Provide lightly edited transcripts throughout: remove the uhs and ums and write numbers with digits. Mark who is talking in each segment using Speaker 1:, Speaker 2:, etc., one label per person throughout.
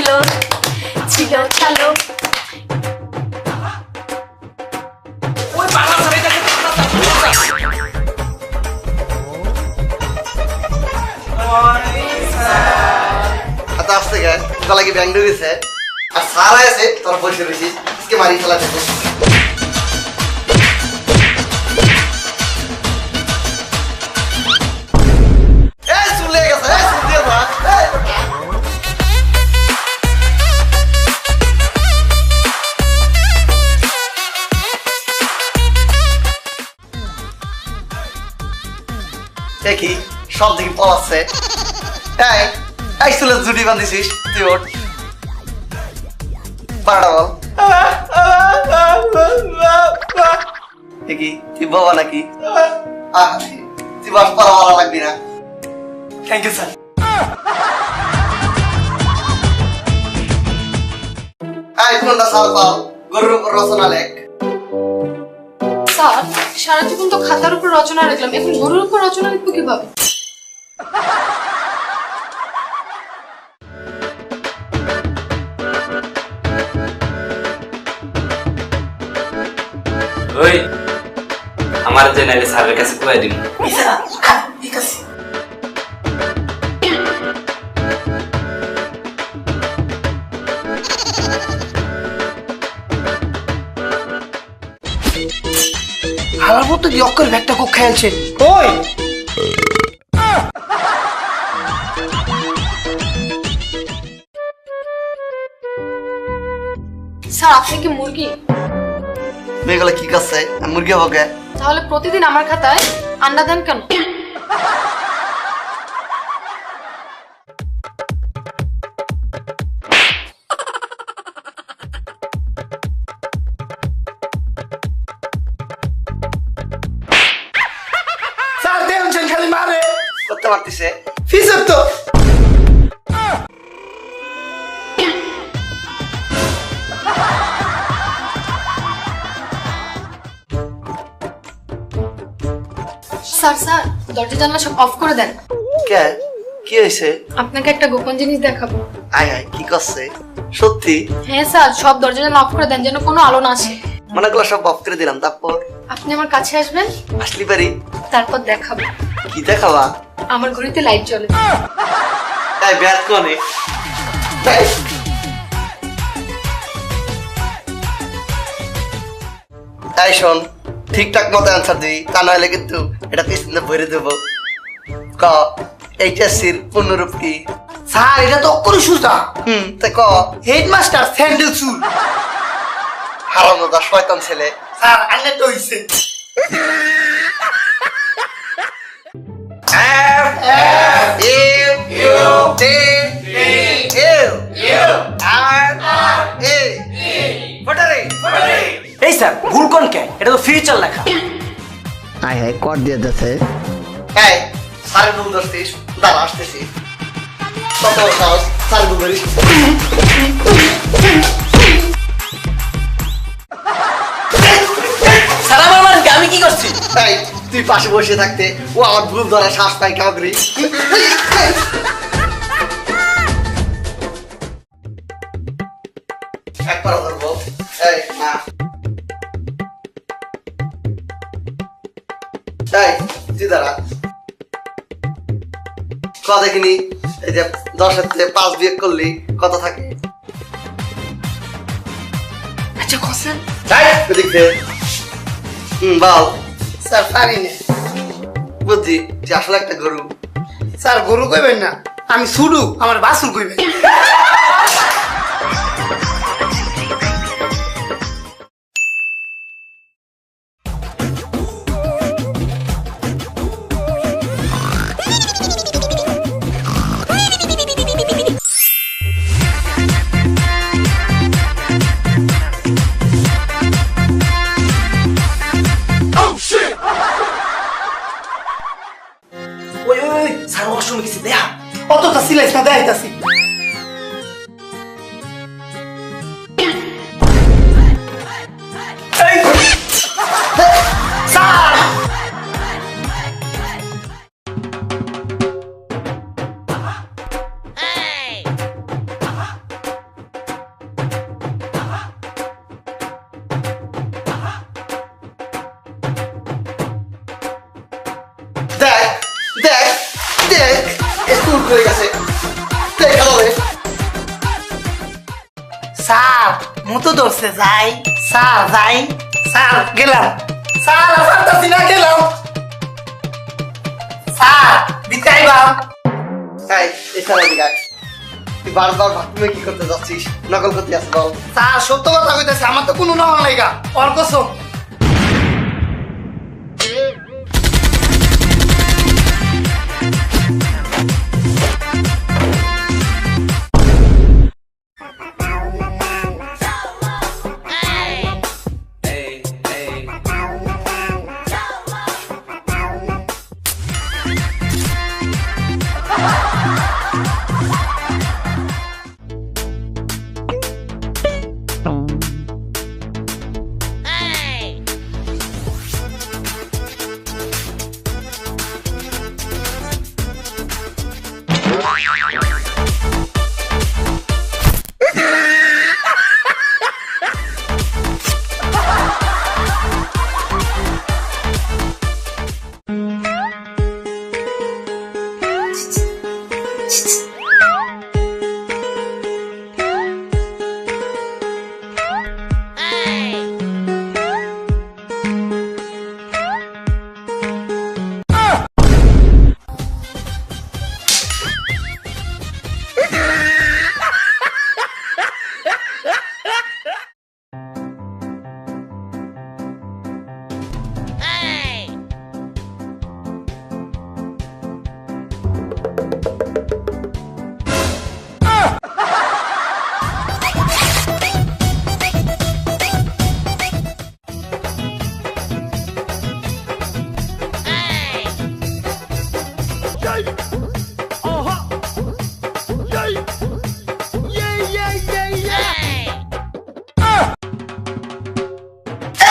Speaker 1: ছিল ছিল ছালো।
Speaker 2: আসতে গেছে গলা কি ব্যাংক ঢুকেছে আর সারা আছে তোর বসে রয়েছিস আজকে মারি খেলা দেখো দেখি সব দিকে পলাচ্ছে এই চুলে জুটি বাঁধিছিস তুই ওঠ পাড়া বল দেখি তুই বাবা নাকি তুই বাস পাড়া ভালো লাগবি না থ্যাংক ইউ স্যার এই কোনটা সাল পাও গরুর উপর রচনা লেখ
Speaker 1: স্যার সারা জীবন তো খাতার উপর রচনা লিখলাম, এখন গরুর উপর রচনা লিখবো কিভাবে?
Speaker 3: ওই আমার জেনারে স্যারের কাছে কয়ে দিন।
Speaker 2: ঠিক আছে হালার মতো কি অক্ষর ব্যাগটা কোক খেলছে ওই
Speaker 1: স্যার আপনি কি মুরগি?
Speaker 2: মেয়েগুলো কি করছে মুরগি হবে
Speaker 1: তাহলে প্রতিদিন আমার খাতায় আন্ডা দেন কেন?
Speaker 2: স্যার টেনশন খালি মারে করতে পারতিছে ফিসব তো
Speaker 1: স্যার স্যার দরজা জানলা সব অফ করে দেন।
Speaker 2: কে কি হয়েছে
Speaker 1: আপনাকে একটা গোপন জিনিস দেখাবো।
Speaker 2: আয় আয় কি করছে সত্যি
Speaker 1: হ্যাঁ স্যার সব দরজা জানলা অফ করে দেন যেন কোনো আলো না আসে।
Speaker 2: মনে করো সব অফ করে দিলাম তারপর
Speaker 1: আপনি আমার কাছে আসবেন,
Speaker 2: আসলি পারি
Speaker 1: তারপর দেখাবো।
Speaker 2: কি দেখাবা
Speaker 1: আমার ঘড়িতে লাইট জ্বলে।
Speaker 2: তাই ব্যাট কোনে তাই তাই শোন ঠিকঠাক মতো অ্যান্সার দিই তা নাহলে কিন্তু এটা পিছনে ভরে দেবো ক এইচএসসির পূর্ণরূপ কি
Speaker 4: স্যার এটা তো অক্ষর সুজা
Speaker 2: তা ক
Speaker 4: হেডমাস্টার স্যান্ডেল চুল
Speaker 2: হারামজাদা শয়তান ছেলে
Speaker 4: স্যার আইলে তো হইছে এই স্যার ভুল কোন কে এটা তো ফিউচার লেখা
Speaker 2: আয় হায় কর দিয়ে যাচ্ছে এই সারে ভুল ধরছিস দাঁড়া আসতেছি কত সাহস সারে ভুল ধরিস
Speaker 4: স্যার আমার মানে কি? আমি কি করছি
Speaker 2: এই তুই পাশে বসে থাকতে ও আমার ভুল ধরা শ্বাস পাই কাগরি একবার ধরবো এই না এই তুই দাঁড়া ক দেখিনি এই যে 10 থেকে 5 বিয়োগ করলি কত থাকে
Speaker 1: আচ্ছা কোসেন
Speaker 2: এদিক দে বল
Speaker 4: স্যার পারি না
Speaker 2: বুঝছি যে আসলে একটা গরু
Speaker 4: স্যার গরু কইবেন না আমি শুরু আমার বাসুর কইবেন ওই ওই ওই স্যার ওয়াশরুমে গেছি দেয়া অতটা সিলাইস না দেখাইতাছি স্যার
Speaker 2: উঠ হয়ে গেছে দেখা যাবে
Speaker 4: স্যার মতো ধরছে যাই স্যার যাই স্যার গেলাম স্যার পারতাছি না গেলাম স্যার বিতাইবা
Speaker 2: এই সারা দিকে তুই বারবার বাথরুমে কি করতে যাচ্ছিস নকল করতে আসিস বল
Speaker 4: স্যার সত্য কথা কইতাছে আমার তো কোনো নকল নাই গা ওর কসম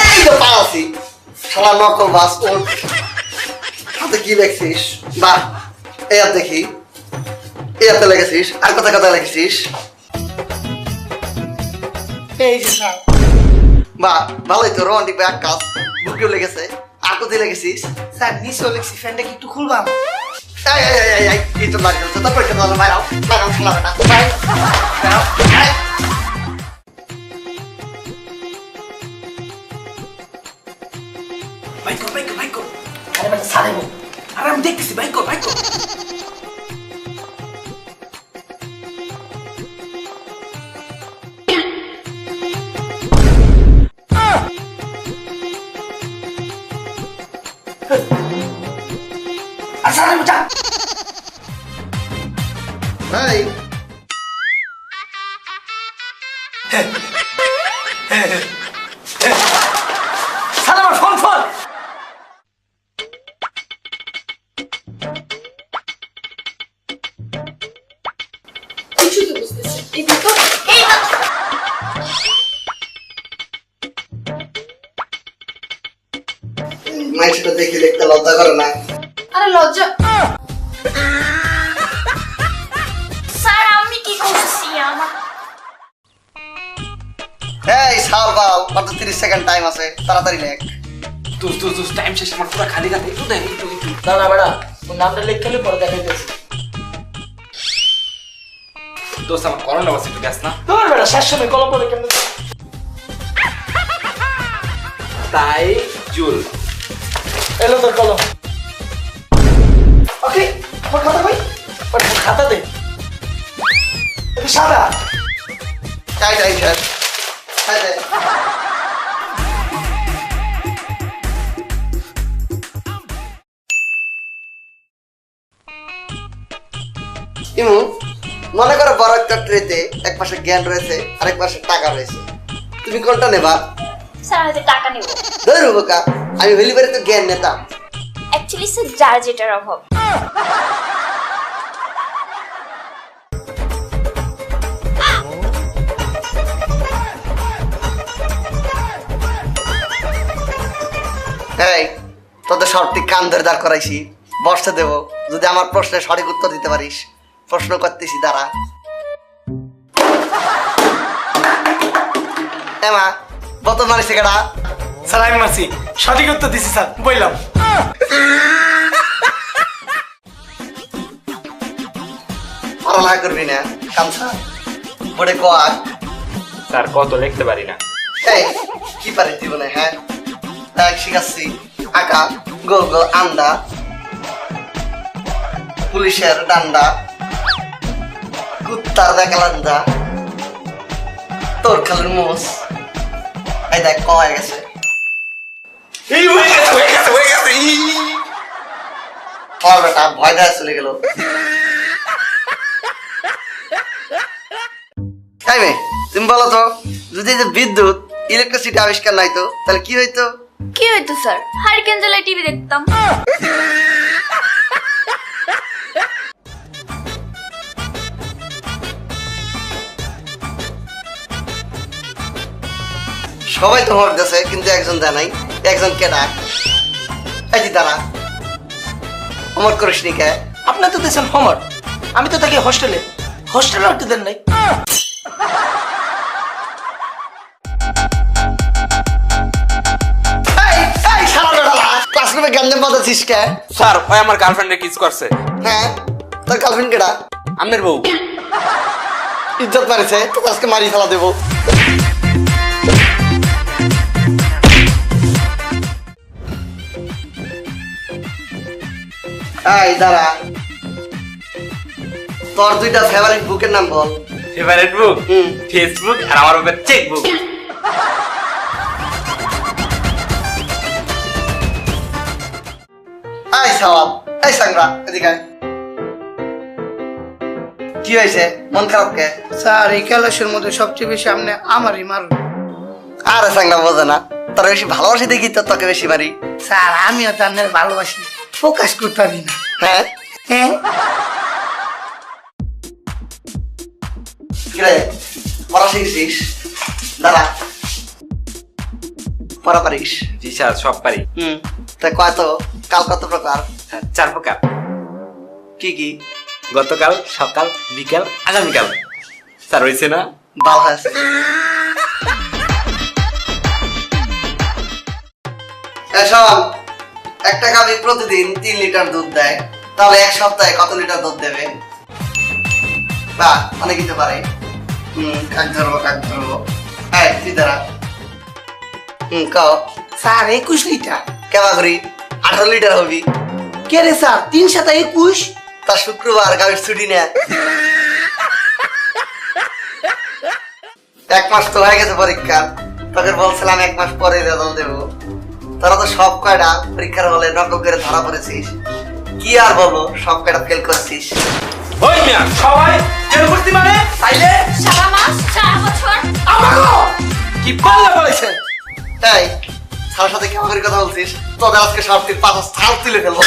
Speaker 2: এই তো পালাছি শালা নকল বাস ওর হাতে কি লেখছিস বাহ এই আর দেখি এই হাতে লেগেছিস আর কথা কথা লেগেছিস
Speaker 4: এই যে স্যার
Speaker 2: বাহ ভালোই তো রোমান্টিক ব্যাগ কাজ বুকেও লেগেছে আর কোথায় লেগেছিস
Speaker 4: স্যার নিচে লেখছি ফ্যানটা কি একটু খুলবাম
Speaker 2: এই তো লাগে তো তারপর কেন বাইরাও লাগাও খেলাবে না বাই
Speaker 3: বাইক কর আরে মানে সারেবো আরে আমি দেখতেছি বাইক কর
Speaker 4: আচ্ছা আমি যা
Speaker 2: ভাই
Speaker 4: স্যার আমার ফোন
Speaker 1: কিছু তো বুঝতেছি এই তো
Speaker 2: মাইসটা দেখে দেখতে লজ্জা করে না
Speaker 1: আরে লজ্জা
Speaker 5: স্যার আমি কি করছি আমার
Speaker 2: এই সাল বাল মাত্র 30 সেকেন্ড টাইম আছে তাড়াতাড়ি লেখ
Speaker 3: দোস্ত টাইম শেষ আমার পুরো খালি খাতে একটু দেখ একটু
Speaker 4: না বেড়া ওর নামটা লিখলে পরে দেখাইতেছি
Speaker 3: দোস্ত আমার করোনা বাস একটু গ্যাস না
Speaker 4: তোমার বেড়া শেষ সময় কল পরে কেমন
Speaker 3: তাই জুল
Speaker 4: এলো তোর কলম ওকে আমার খাতা কই ওর খাতা দে এটা সাদা
Speaker 2: চাই স্যার চাই ইমু মনে করো বড় একটা ট্রেতে এক পাশে জ্ঞান রয়েছে আর এক পাশে টাকা রয়েছে তুমি কোনটা নেবা
Speaker 5: স্যার আমি টাকা নেব
Speaker 2: ধরু বোকা আমি হইলি বাড়ি তো জ্ঞান নিতাম
Speaker 5: অ্যাকচুয়ালি স্যার যার যেটার অভাব
Speaker 2: এই তোদের সবটি কান ধরে দাঁড় করাইছি বসতে দেব যদি আমার প্রশ্নের সঠিক উত্তর দিতে পারিস প্রশ্ন করতেছি দাঁড়া এমা বোতল মারিছে কেডা
Speaker 4: স্যার আমি মারছি সঠিক উত্তর দিছি স্যার বললাম
Speaker 2: পড়ালেখা করবি না কামছা বোর্ডে কোয়াক
Speaker 3: স্যার কত লিখতে পারি না।
Speaker 2: এই কি পারে জীবনে হ্যাঁ এক শিখাচ্ছি আঁকা গোল গোল আন্দা পুলিশের ডান্ডা কুত্তার দেখালান্দা তোর খালের মোষ এই দেখ ক হয়ে গেছে আমার বেটা ভয় দেওয়া চলে গেল এই মেয়ে তুমি বলো তো যদি এই যে বিদ্যুৎ ইলেকট্রিসিটি আবিষ্কার নাই তো তাহলে কি হইতো
Speaker 5: কি হইতো স্যার হারিকেন জ্বালায় টিভি দেখতাম।
Speaker 2: সবাই তো হোমওয়ার্ক দিয়েছে কিন্তু একজন দেয় নাই একজন কে ডাক এই যে দাঁড়া হোমওয়ার্ক করিস নি কে
Speaker 4: আপনি তো দিয়েছেন হোমওয়ার্ক, আমি তো থাকি হোস্টেলে, হোস্টেলে একটু দেন নাই।
Speaker 2: এই শালা বেটা ক্লাসরুমে গেমনে বাজাচ্ছিস কে
Speaker 3: স্যার ওই আমার গার্লফ্রেন্ডে কিস করছে।
Speaker 2: হ্যাঁ তোর গার্লফ্রেন্ড কেডা
Speaker 3: আপনার বউ।
Speaker 2: ইজ্জত মারিছে তোকে আজকে মারি ফেলা দেবো এই দাঁড়া তোর দুইটা ফেভারিট বুকের নাম বল
Speaker 3: ফেভারিট বুক
Speaker 2: হুম।
Speaker 3: ফেসবুক আর আমার উপর চেক বুক।
Speaker 2: এই সওয়াল এই সাংরা এদিকে আয়। কি হয়েছে মন খারাপ কে
Speaker 4: স্যার এই ক্লাসের মধ্যে সবচেয়ে বেশি আপনি আমারই মারুন।
Speaker 2: আরে সাংরা বোঝে না তোর বেশি ভালোবাসি দেখি তো তোকে বেশি মারি
Speaker 4: স্যার আমিও তো আপনার ভালোবাসি, ফোকাস করতে পারি না।
Speaker 2: হ্যাঁ
Speaker 4: হ্যাঁ
Speaker 2: কিরে পড়া শিখছিস দাঁড়া পড়া পারিস
Speaker 3: জি স্যার সব পারি।
Speaker 2: তা কয় তো কাল কত প্রকার
Speaker 3: স্যার 4 প্রকার।
Speaker 2: কি কি
Speaker 3: গতকাল সকাল বিকাল আগামীকাল। স্যার হয়েছে না?
Speaker 2: ভালো হয়েছে শোন একটা গাভী প্রতিদিন 3 লিটার দুধ দেয় তাহলে এক সপ্তাহে কত লিটার দুধ দেবে বা অনেক দিতে পারে কাক ধরবো হ্যাঁ তুই দাঁড়া কও
Speaker 4: স্যার 21 লিটার।
Speaker 2: কেমা করি 18 লিটার হবি
Speaker 4: কে রে স্যার 3 7 21?
Speaker 2: তা শুক্রবার গাভীর ছুটি না 1 মাস তো হয়ে গেছে পরীক্ষা তোকে বলছিলাম 1 মাস পরে রেজাল্ট দেবো তোরা তো সব কয়টা পরীক্ষার হলে নকল করে ধরা পড়েছিস কি আর বলবো সব কয়টা ফেল করছিস
Speaker 3: ওই মিয়া সবাই ফেল করতে মানে তাইলে
Speaker 5: সারা মাস 4 বছর
Speaker 3: আমাগো কি পাল্লা বলেছে।
Speaker 2: তাই সারা সাথে কেমন করে কথা বলছিস তোদের আজকে সব 5 স্থান তুলে ফেলবো